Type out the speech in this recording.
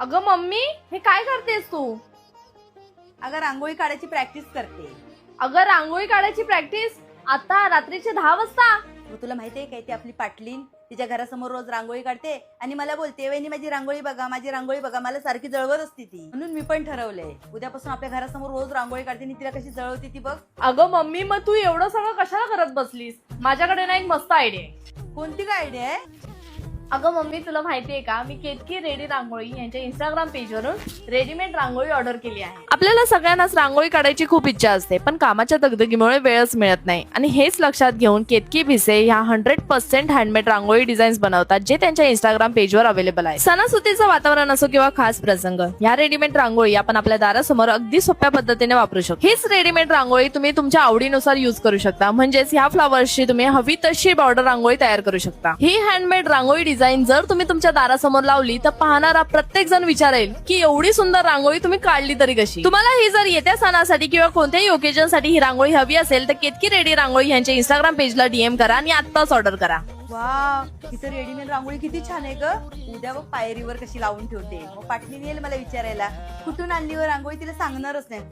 अगं मम्मी, हे काय करतेस तू? अगं रांगोळी काढायची प्रॅक्टिस करते. अगं रांगोळी काढायची प्रॅक्टिस आता रात्रीचे 10 वाजता? मग तुला माहितीये काय, ती आपली पाटलीन तिच्या घरासमोर रोज रांगोळी काढते आणि मला बोलते, वहिनी माझी रांगोळी बघा, माझी रांगोळी बघा. मला सारखी जळवत असते ती. म्हणून मी पण ठरवलंय उद्यापासून आपल्या घरासमोर रोज रांगोळी काढते आणि तिला कशी जळवते ती बघ. अगं मम्मी, मग तू एवढं सगळं कशाला करत बसलीस? माझ्याकडे ना एक मस्त आयडिया आहे. कोणती काय आयडिया आहे? अगं मम्मी, तुला माहितीये का, मी केतकी रेडी रांगोळी यांच्या इंस्टाग्राम पेजवरून रेडीमेड रांगोळी ऑर्डर केली आहे. आपल्याला सगळ्यांनाच रांगोळी काढायची खूप इच्छा असते, पण कामाच्या दगदगीमुळे वेळच मिळत नाही. आणि हेच लक्षात घेऊन केतकी भिसे ह्या 100% हँडमेड रांगोळी डिझाईन्स बनवतात, जे त्यांच्या इंस्टाग्राम पेजवर अवेलेबल आहे. सणासुदीचं वातावरण असो किंवा खास प्रसंग, या रेडीमेड रांगोळी आपण आपल्या दारासमोर अगदी सोप्या पद्धतीने वापरू शकतो. हीच रेडीमेड रांगोळी तुम्ही तुमच्या आवडीनुसार युज करू शकता. म्हणजेच ह्या फ्लावर्सची तुम्ही हवी तशी बॉर्डर रांगोळी तयार करू शकता. ही हँडमेड रांगोळी डिझाईन जर तुम्ही तुमच्या दारासमोर लावली तर पाहणारा प्रत्येक जण विचारेल की एवढी सुंदर रांगोळी तुम्ही काढली तरी कशी. तुम्हाला ही जर येत्या सणासाठी किंवा कोणत्याही ओकेजन साठी ही रांगोळी हवी असेल तर केतकी रेडी रांगोळी यांच्या इंस्टाग्राम पेजला डीएम करा आणि आत्ताच ऑर्डर करा. वा, तिथं रेडीमेड रांगोळी किती छान आहे ग. उद्या बघ पायरीवर कशी लावून ठेवते. मग पाटलीने येईल मला विचारायला, कुठून आणली व रांगोळी, तिला सांगणारच नाही.